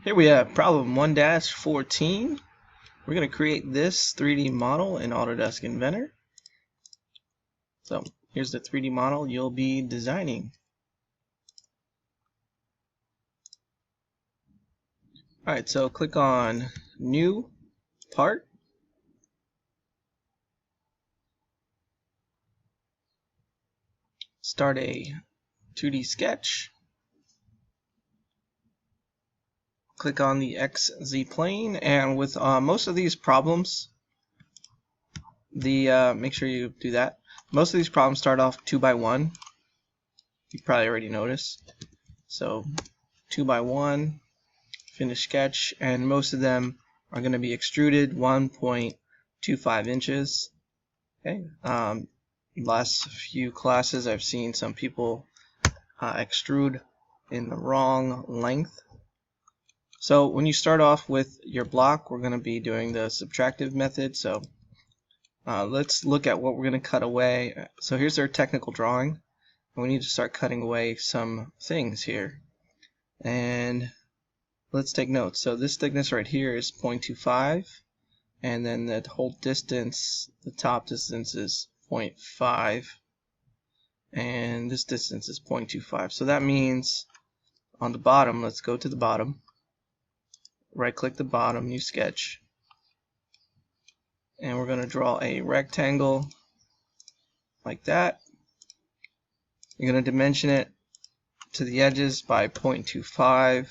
Here we have problem 1-14. We're going to create this 3D model in Autodesk Inventor. So here's the 3D model you'll be designing. Alright, so click on New Part. Start a 2D sketch. Click on the XZ plane, and with most of these problems, make sure you do that. Most of these problems start off 2x1. You probably already noticed. So 2x1, finish sketch, and most of them are going to be extruded 1.25 inches. Okay. Last few classes I've seen some people extrude in the wrong length. So when you start off with your block, we're going to be doing the subtractive method. So let's look at what we're going to cut away. So here's our technical drawing. We need to start cutting away some things here. And let's take notes. So this thickness right here is 0.25. And then the whole distance, the top distance is 0.5. And this distance is 0.25. So that means on the bottom, let's go to the bottom. Right click the bottom, new sketch, and we're going to draw a rectangle like that. You're going to dimension it to the edges by 0.25,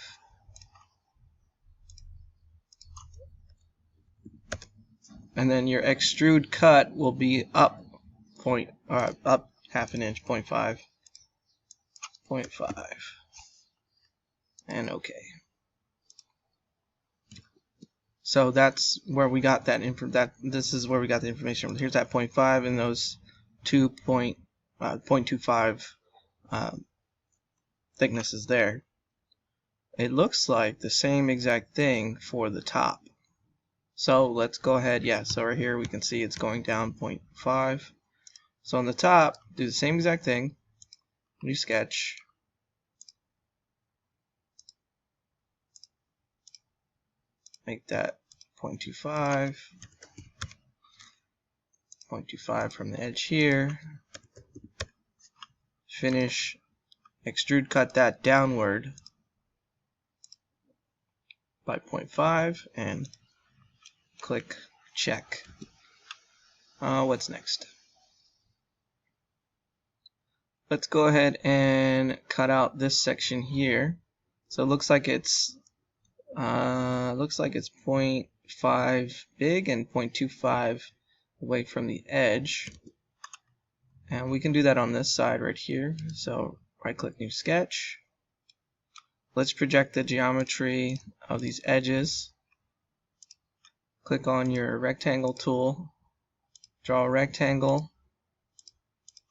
and then your extrude cut will be up half an inch, 0.5, and OK. So that's where we got that this is where we got the information from. Here's that 0.5 and those 0.25 thicknesses there. It looks like the same exact thing for the top. So let's go ahead. Yeah, so right here we can see it's going down 0.5. So on the top, do the same exact thing. New sketch. Make that 0.25. 0.25 from the edge here. Finish. Extrude cut that downward by 0.5 and click check. What's next? Let's go ahead and cut out this section here. So it looks like it's 0.5 big and 0.25 away from the edge, and we can do that on this side right here. So right click new sketch. Let's project the geometry of these edges. Click on your rectangle tool, draw a rectangle,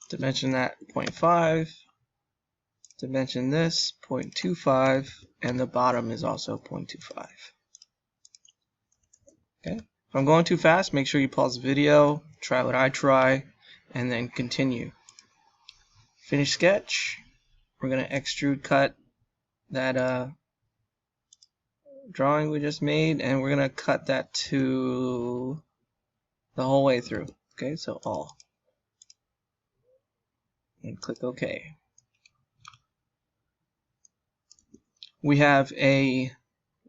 dimension that 0.5, dimension this 0.25, and the bottom is also 0.25. Okay. If I'm going too fast, make sure you pause the video, try what I try, and then continue. Finish sketch. We're going to extrude cut that drawing we just made, and we're going to cut that to the whole way through. Okay, so all. And click OK. We have a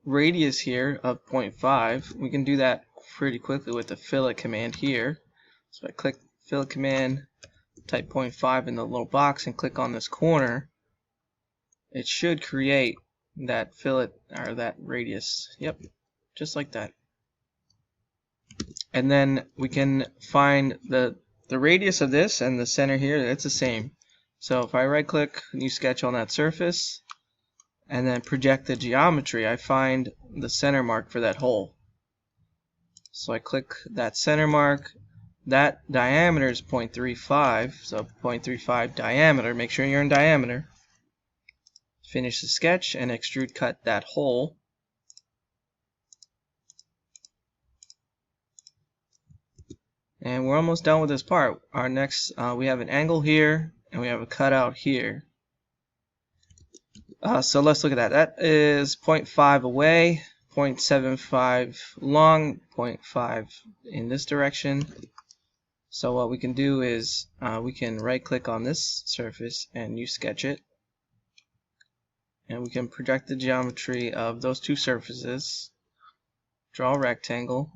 radius here of 0.5. We can do that pretty quickly with the fillet command here. So I click fillet command, type 0.5 in the little box, and click on this corner. It should create that fillet or that radius. Yep, just like that. And then we can find the radius of this and the center here. It's the same. So if I right click, new sketch on that surface, and then project the geometry, I find the center mark for that hole. So I click that center mark. That diameter is 0.35, so 0.35 diameter. Make sure you're in diameter. Finish the sketch and extrude cut that hole. And we're almost done with this part. Our next, we have an angle here, and we have a cutout here. So let's look at that. That is 0.5 away, 0.75 long, 0.5 in this direction. So what we can do is we can right click on this surface and new sketch it. And we can project the geometry of those two surfaces. Draw a rectangle.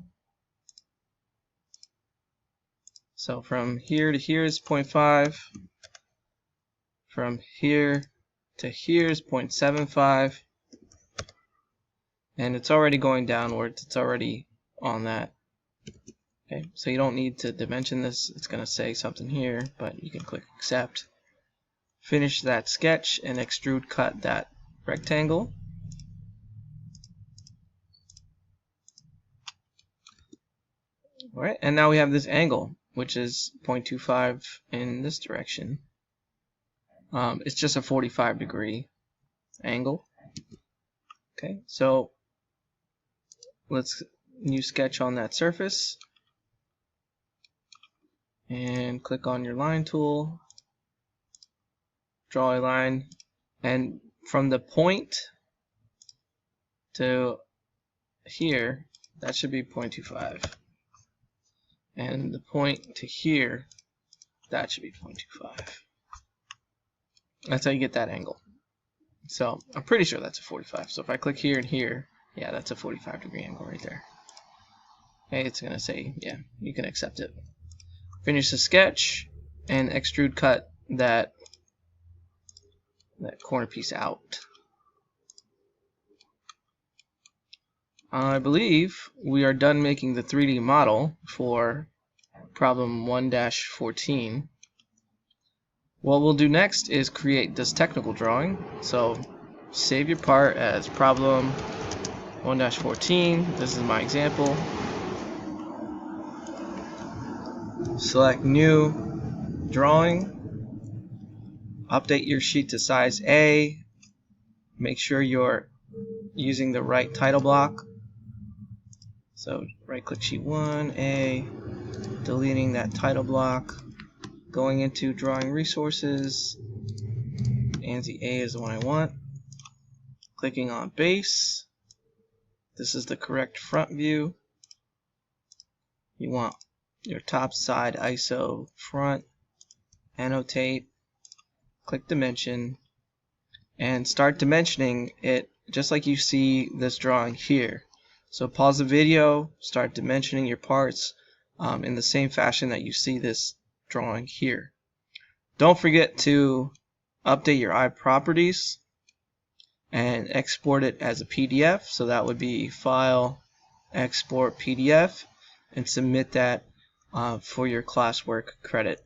So from here to here is 0.5. From here to here is 0.75. And it's already going downwards. It's already on that. Okay, so you don't need to dimension this. It's going to say something here, but you can click accept. Finish that sketch and extrude cut that rectangle. Alright, and now we have this angle, which is 0.25 in this direction. It's just a 45-degree angle. Okay, so let's new sketch on that surface and click on your line tool, draw a line, and from the point to here, that should be 0.25, and the point to here, that should be 0.25. That's how you get that angle. So I'm pretty sure that's a 45. So if I click here and here, yeah, that's a 45-degree angle right there. Okay, it's gonna say, yeah, you can accept it. Finish the sketch and extrude cut that corner piece out. I believe we are done making the 3D model for problem 1-14. What we'll do next is create this technical drawing. So save your part as problem 1-14. This is my example. Select new drawing. Update your sheet to size A. Make sure you're using the right title block. So right click sheet 1, A, deleting that title block, going into drawing resources, ANSI A is the one I want, clicking on base. This is the correct front view. You want your top side ISO front, annotate, click dimension, and start dimensioning it just like you see this drawing here. So pause the video, start dimensioning your parts in the same fashion that you see this drawing here. Don't forget to update your eye properties and export it as a PDF. So that would be File, Export PDF, and submit that for your classwork credit.